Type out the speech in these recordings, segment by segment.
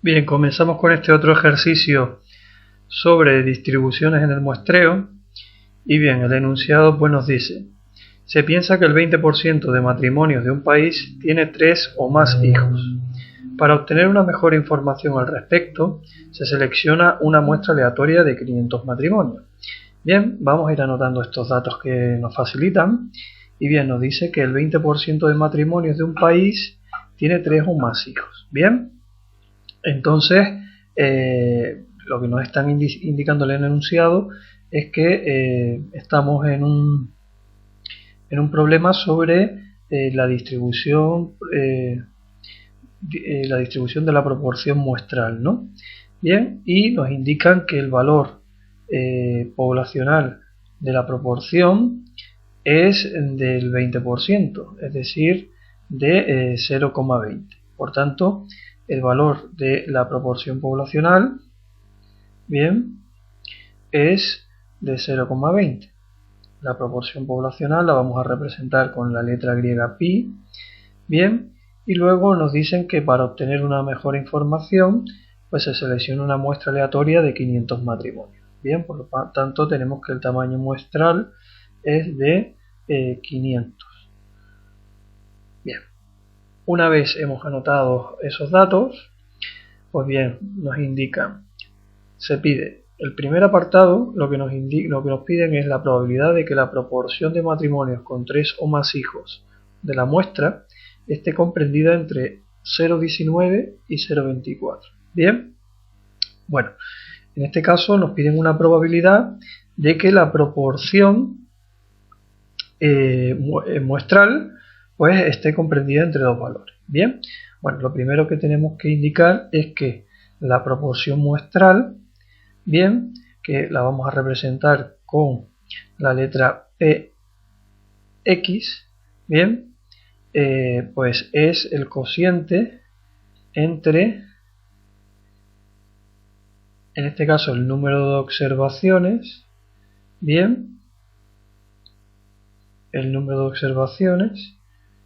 Bien, comenzamos con este otro ejercicio sobre distribuciones en el muestreo. Y bien, el enunciado pues nos dice: se piensa que el 20% de matrimonios de un país tiene 3 o más hijos. Para obtener una mejor información al respecto, se selecciona una muestra aleatoria de 500 matrimonios. Bien, vamos a ir anotando estos datos que nos facilitan. Y bien, nos dice que el 20% de matrimonios de un país tiene 3 o más hijos. Bien, entonces lo que nos están indicando el enunciado es que estamos en un problema sobre la distribución de la proporción muestral, ¿no? Bien, y nos indican que el valor poblacional de la proporción es del 20%, es decir, de 0,20. Por tanto, el valor de la proporción poblacional, bien, es de 0,20. La proporción poblacional la vamos a representar con la letra griega pi, bien, y luego nos dicen que para obtener una mejor información, pues se selecciona una muestra aleatoria de 500 matrimonios. Bien, por lo tanto tenemos que el tamaño muestral es de 500. Bien, una vez hemos anotado esos datos, pues bien, nos indican, se pide el primer apartado, lo que nos piden es la probabilidad de que la proporción de matrimonios con 3 o más hijos de la muestra esté comprendida entre 0,19 y 0,24. Bien, bueno, en este caso nos piden una probabilidad de que la proporción muestral pues esté comprendida entre dos valores. Bien, bueno, lo primero que tenemos que indicar es que la proporción muestral, bien, que la vamos a representar con la letra PX, bien, pues es el cociente entre, en este caso, el número de observaciones, bien, el número de observaciones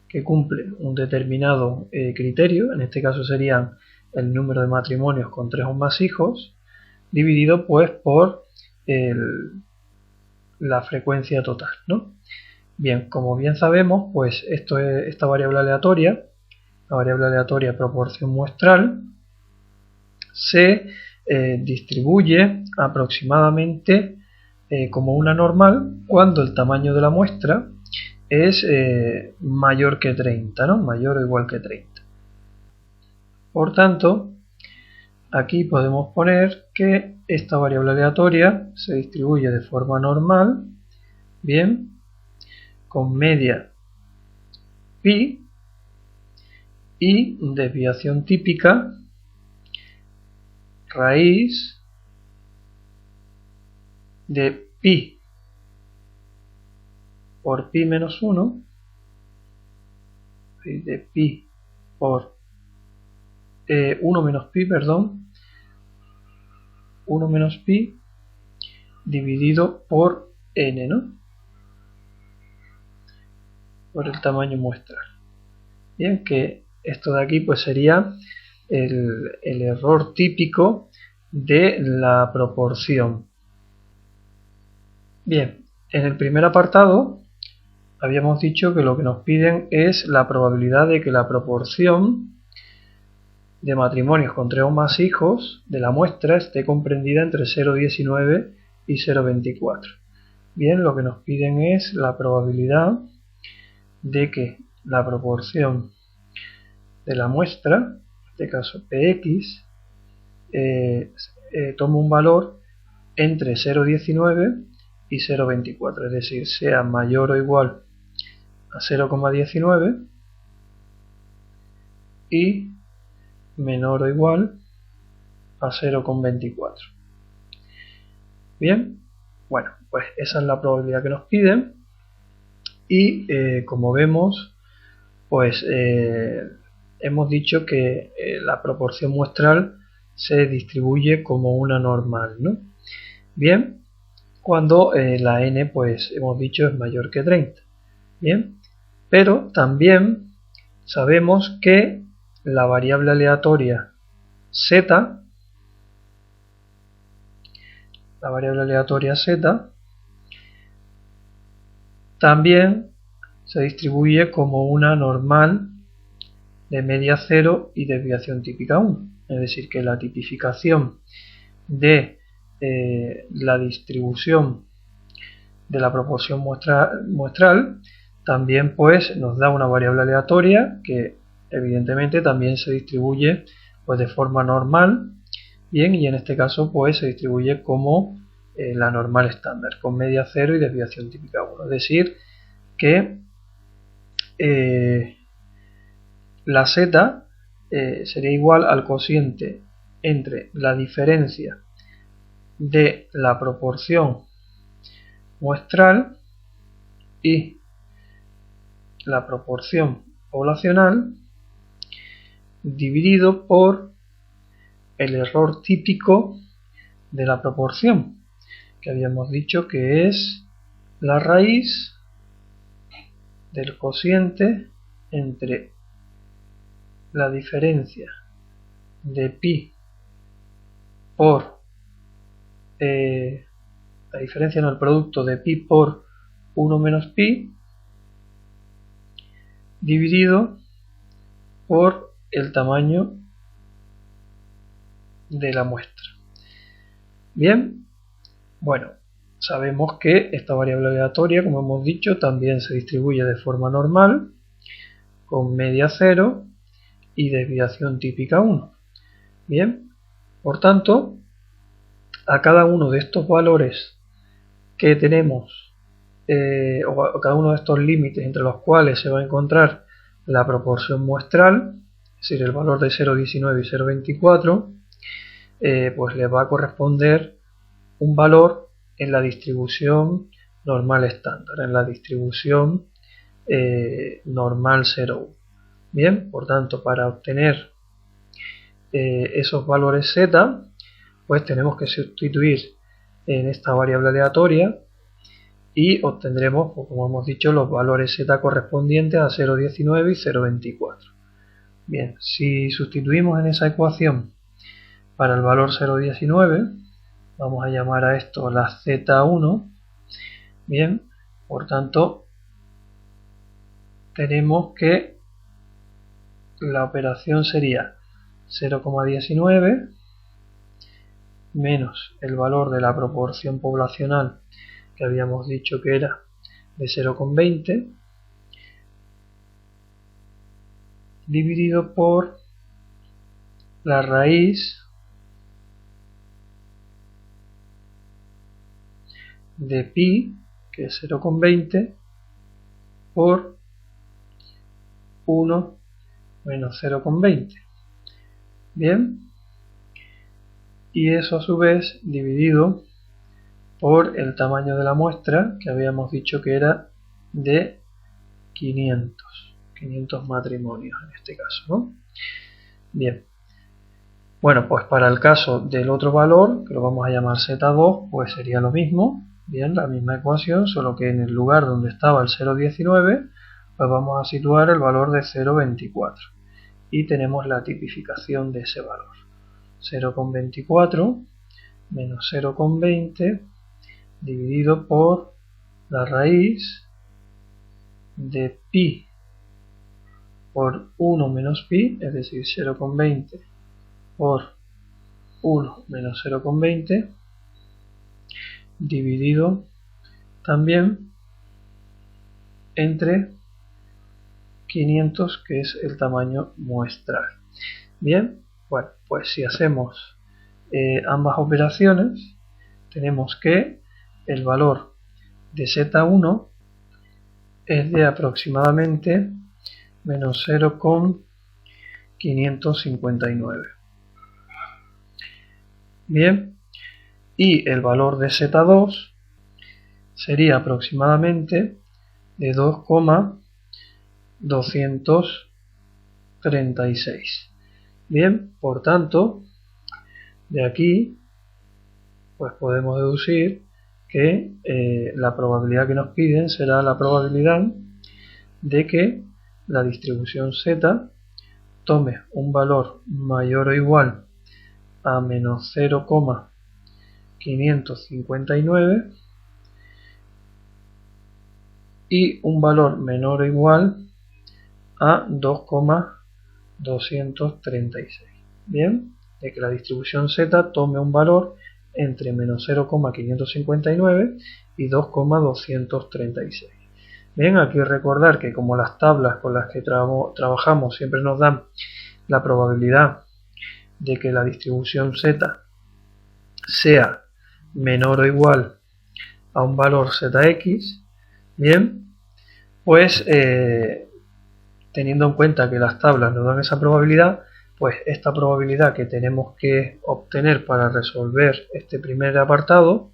que cumple un determinado criterio, en este caso serían el número de matrimonios con 3 o más hijos, dividido pues por la frecuencia total, ¿no? Bien, como bien sabemos, pues esta variable aleatoria, la variable aleatoria proporción muestral, se distribuye aproximadamente como una normal cuando el tamaño de la muestra es mayor que 30, ¿no? Mayor o igual que 30. Por tanto, aquí podemos poner que esta variable aleatoria se distribuye de forma normal, bien, con media pi y desviación típica raíz de pi por pi menos 1, de pi por 1 menos pi, perdón, 1 menos pi dividido por n, ¿no? Por el tamaño muestral. Bien, que esto de aquí pues sería el error típico de la proporción. Bien, en el primer apartado habíamos dicho que lo que nos piden es la probabilidad de que la proporción de matrimonios con 3 o más hijos de la muestra esté comprendida entre 0,19 y 0,24. Bien, lo que nos piden es la probabilidad de que la proporción de la muestra, en este caso px, tome un valor entre 0,19 y 0,24, es decir, sea mayor o igual a 0,19 y menor o igual a 0,24. Bien, bueno, pues esa es la probabilidad que nos piden y como vemos, pues hemos dicho que la proporción muestral se distribuye como una normal, ¿no? Bien, cuando la n, pues hemos dicho, es mayor que 30. Bien, pero también sabemos que la variable aleatoria z, la variable aleatoria z, también se distribuye como una normal de media 0 y desviación típica 1. Es decir, que la tipificación de la distribución de la proporción muestral también pues nos da una variable aleatoria que evidentemente también se distribuye pues de forma normal, bien, y en este caso pues se distribuye como la normal estándar, con media 0 y desviación típica 1. Es decir, que la z sería igual al cociente entre la diferencia de la proporción muestral y la proporción poblacional dividido por el error típico de la proporción, que habíamos dicho que es la raíz del cociente entre la diferencia de pi por la diferencia en el producto de pi por 1 menos pi dividido por el tamaño de la muestra. Bien, bueno, sabemos que esta variable aleatoria, como hemos dicho, también se distribuye de forma normal, con media 0 y desviación típica 1. Bien, por tanto, a cada uno de estos valores que tenemos, o a cada uno de estos límites entre los cuales se va a encontrar la proporción muestral, es decir, el valor de 0,19 y 0,24, pues le va a corresponder un valor en la distribución normal estándar, en la distribución normal 0,1. Bien, por tanto, para obtener esos valores z, pues tenemos que sustituir en esta variable aleatoria y obtendremos, pues, como hemos dicho, los valores z correspondientes a 0,19 y 0,24. Bien, si sustituimos en esa ecuación para el valor 0,19, vamos a llamar a esto la z1. Bien, por tanto, tenemos que la operación sería 0,19 menos el valor de la proporción poblacional que habíamos dicho que era de 0,20 dividido por la raíz de pi, que es 0,20, por 1 menos 0,20. Bien, y eso a su vez dividido por el tamaño de la muestra, que habíamos dicho que era de 500 matrimonios en este caso, ¿no? Bien, bueno, pues para el caso del otro valor, que lo vamos a llamar z2, pues sería lo mismo, bien, la misma ecuación, solo que en el lugar donde estaba el 0,19, pues vamos a situar el valor de 0,24 y tenemos la tipificación de ese valor. 0,24 menos 0,20 dividido por la raíz de pi por 1 menos pi, es decir, 0,20 por 1 menos 0,20 dividido también entre 500, que es el tamaño muestral. Bien, bueno, pues si hacemos ambas operaciones, tenemos que el valor de z1 es de aproximadamente menos 0,559. Bien, y el valor de z2 sería aproximadamente de 2,236. Bien, por tanto, de aquí pues podemos deducir que la probabilidad que nos piden será la probabilidad de que la distribución z tome un valor mayor o igual a menos 0,559 y un valor menor o igual a 2,236. Bien, de que la distribución z tome un valor entre menos 0,559 y 2,236. Bien, aquí recordar que como las tablas con las que trabajamos siempre nos dan la probabilidad de que la distribución z sea menor o igual a un valor zx, bien, pues teniendo en cuenta que las tablas nos dan esa probabilidad, pues esta probabilidad que tenemos que obtener para resolver este primer apartado,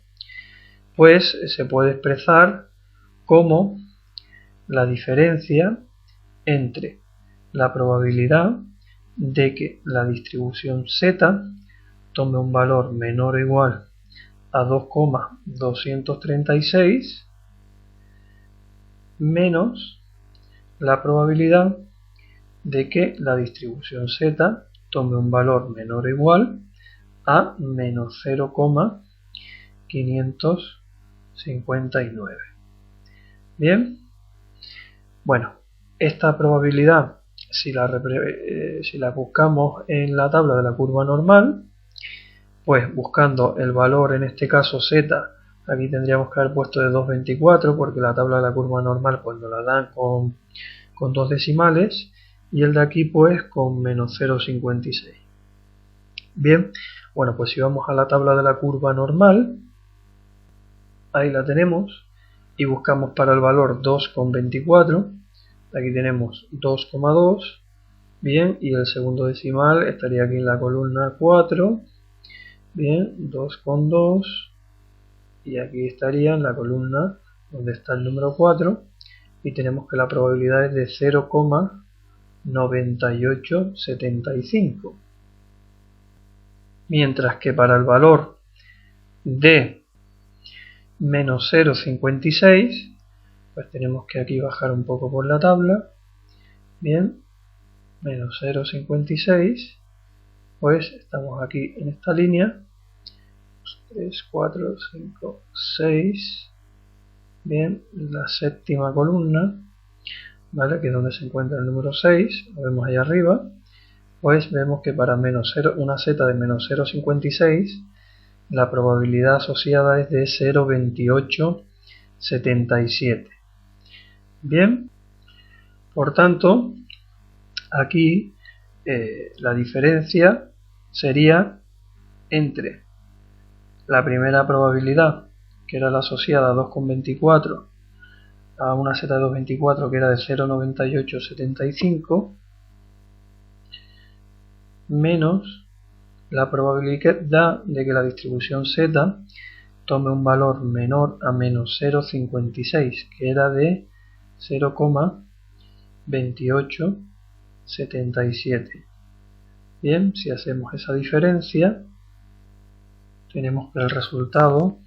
pues se puede expresar como la diferencia entre la probabilidad de que la distribución z tome un valor menor o igual a 2,236 menos la probabilidad de que la distribución z tome un valor menor o igual a menos 0,559. Bien, bueno, esta probabilidad, si la buscamos en la tabla de la curva normal, pues buscando el valor, en este caso z, aquí tendríamos que haber puesto de 2,24 porque la tabla de la curva normal pues nos la dan con dos decimales, y el de aquí pues con menos 0,56. Bien, bueno, pues si vamos a la tabla de la curva normal, ahí la tenemos, y buscamos para el valor 2,24, aquí tenemos 2,2, bien, y el segundo decimal estaría aquí en la columna 4, bien, 2,2, y aquí estaría en la columna donde está el número 4, y tenemos que la probabilidad es de 0,9875. Mientras que para el valor de menos 0,56, pues tenemos que aquí bajar un poco por la tabla, bien, menos 0,56, pues estamos aquí en esta línea, 3, 4, 5, 6, bien, la séptima columna, ¿vale? Que es donde se encuentra el número 6, lo vemos ahí arriba, pues vemos que para una z de menos 0,56, la probabilidad asociada es de 0,2877. Bien, por tanto, aquí la diferencia sería entre la primera probabilidad, que era la asociada a 2,24, a una z de 2,24 que era de 0,9875, menos la probabilidad de que la distribución z tome un valor menor a menos 0,56, que era de 0,2877. Bien, si hacemos esa diferencia, tenemos que el resultado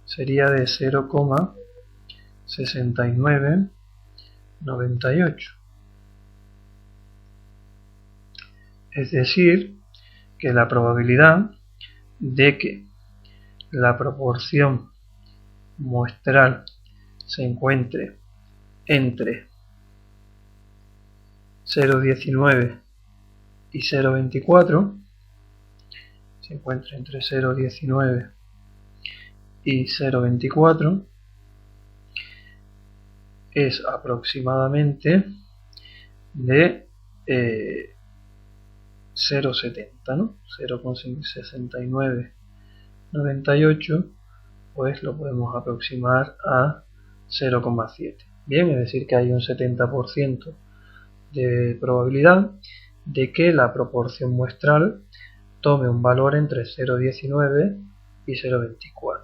sería de 0,6998. Es decir, que la probabilidad de que la proporción muestral se encuentre entre 0,19 y 0,24, se encuentra entre 0,19 y 0,24, es aproximadamente de 0,70, ¿no? 0,6998, pues lo podemos aproximar a 0,7. Bien, es decir que hay un 70% de probabilidad de que la proporción muestral tome un valor entre 0,19 y 0,24.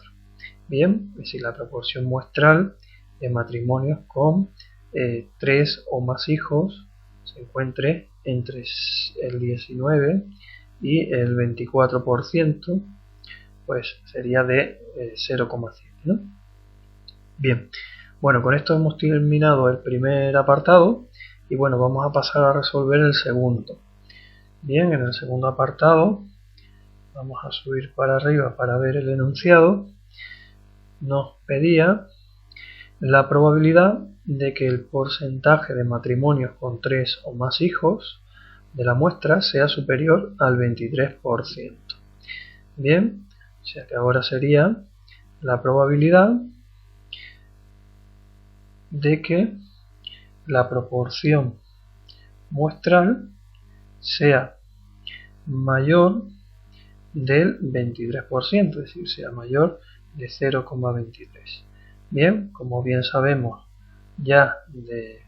Bien, es decir, la proporción muestral de matrimonios con 3 o más hijos se encuentre entre el 19 y el 24%, pues sería de 0,7, ¿no? Bien, bueno, con esto hemos terminado el primer apartado y bueno, vamos a pasar a resolver el segundo. Bien, en el segundo apartado vamos a subir para arriba para ver el enunciado, nos pedía la probabilidad de que el porcentaje de matrimonios con 3 o más hijos de la muestra sea superior al 23%. Bien, o sea que ahora sería la probabilidad de que la proporción muestral sea mayor del 23%, es decir, sea mayor de 0,23. Bien, como bien sabemos ya del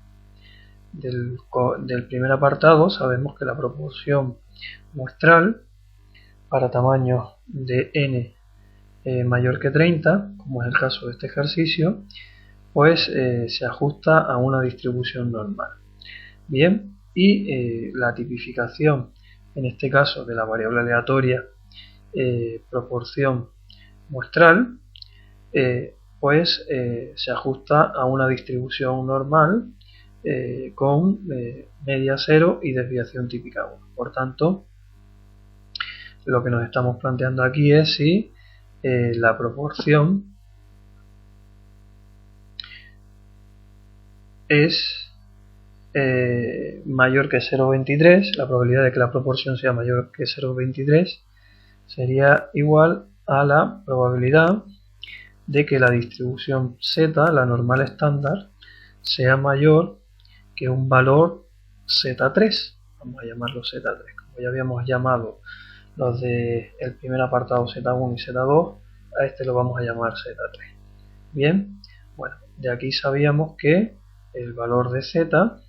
primer apartado, sabemos que la proporción muestral para tamaños de n mayor que 30, como es el caso de este ejercicio, pues se ajusta a una distribución normal. Bien, y la tipificación, en este caso de la variable aleatoria proporción muestral, pues se ajusta a una distribución normal con media 0 y desviación típica 1. Por tanto, lo que nos estamos planteando aquí es si la proporción es mayor que 0,23, la probabilidad de que la proporción sea mayor que 0,23 sería igual a la probabilidad de que la distribución z, la normal estándar, sea mayor que un valor z3. Vamos a llamarlo z3. Como ya habíamos llamado los del primer apartado z1 y z2, a este lo vamos a llamar z3. Bien, bueno, de aquí sabíamos que el valor de z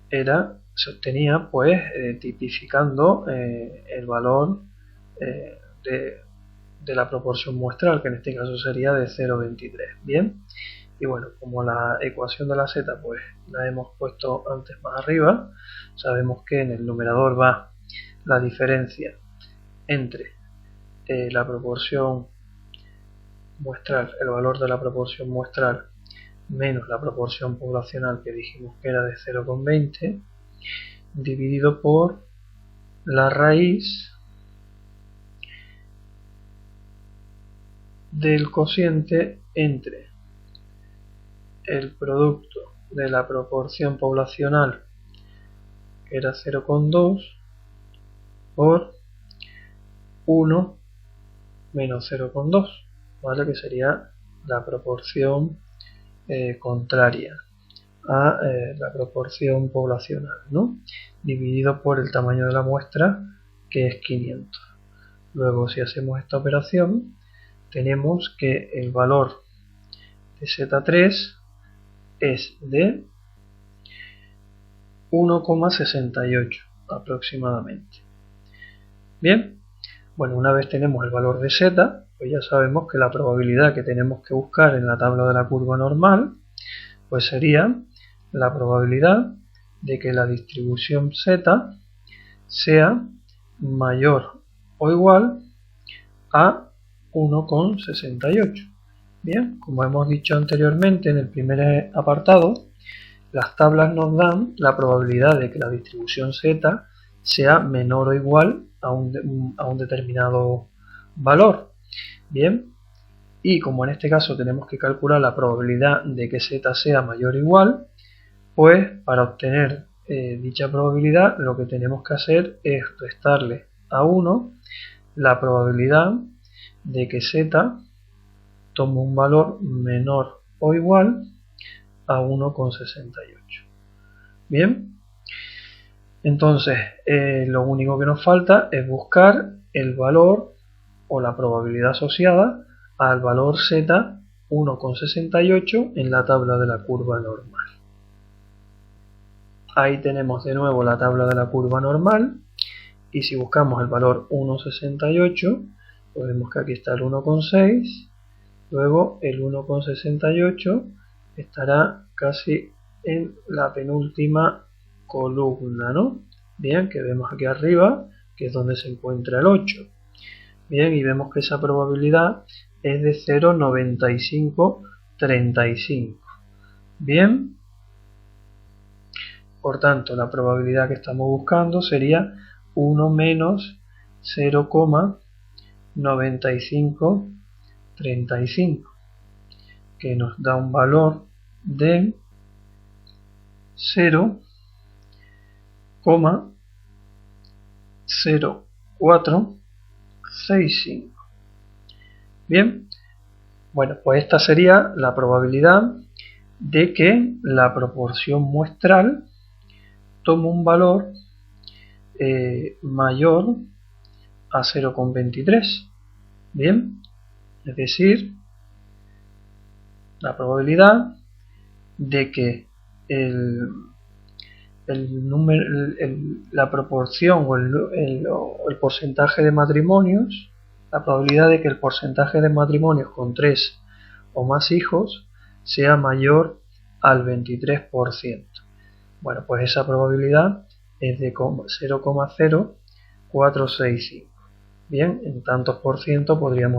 se obtenía pues tipificando el valor de la proporción muestral, que en este caso sería de 0,23. Bien, y bueno, como la ecuación de la z pues la hemos puesto antes más arriba, sabemos que en el numerador va la diferencia entre la proporción muestral, el valor de la proporción muestral menos la proporción poblacional que dijimos que era de 0,20 dividido por la raíz del cociente entre el producto de la proporción poblacional, que era 0,2, por 1 menos 0,2, ¿vale? Que sería la proporción contraria a la proporción poblacional, ¿no? Dividido por el tamaño de la muestra, que es 500. Luego, si hacemos esta operación, tenemos que el valor de Z3 es de 1,68 aproximadamente. Bien, bueno, una vez tenemos el valor de Z, pues ya sabemos que la probabilidad que tenemos que buscar en la tabla de la curva normal, pues sería la probabilidad de que la distribución Z sea mayor o igual a 1,68. Bien, como hemos dicho anteriormente en el primer apartado, las tablas nos dan la probabilidad de que la distribución Z sea menor o igual a un determinado valor. Bien, y como en este caso tenemos que calcular la probabilidad de que Z sea mayor o igual, pues para obtener dicha probabilidad lo que tenemos que hacer es restarle a 1 la probabilidad de que Z tome un valor menor o igual a 1,68. Bien, entonces lo único que nos falta es buscar el valor o la probabilidad asociada al valor Z 1,68 en la tabla de la curva normal. Ahí tenemos de nuevo la tabla de la curva normal, y si buscamos el valor 1,68, pues vemos que aquí está el 1,6, luego el 1,68 estará casi en la penúltima columna, ¿no? Bien, que vemos aquí arriba, que es donde se encuentra el 8. Bien, y vemos que esa probabilidad es de 0,9535. Bien, por tanto, la probabilidad que estamos buscando sería 1 menos 0,9535, que nos da un valor de 0,0465. Bien, bueno, pues esta sería la probabilidad de que la proporción muestral tome un valor mayor a 0,23. Bien, es decir, la probabilidad de que la proporción o el porcentaje de matrimonios, la probabilidad de que el porcentaje de matrimonios con 3 o más hijos sea mayor al 23%. Bueno, pues esa probabilidad es de 0,0465. Bien, en tantos por ciento podríamos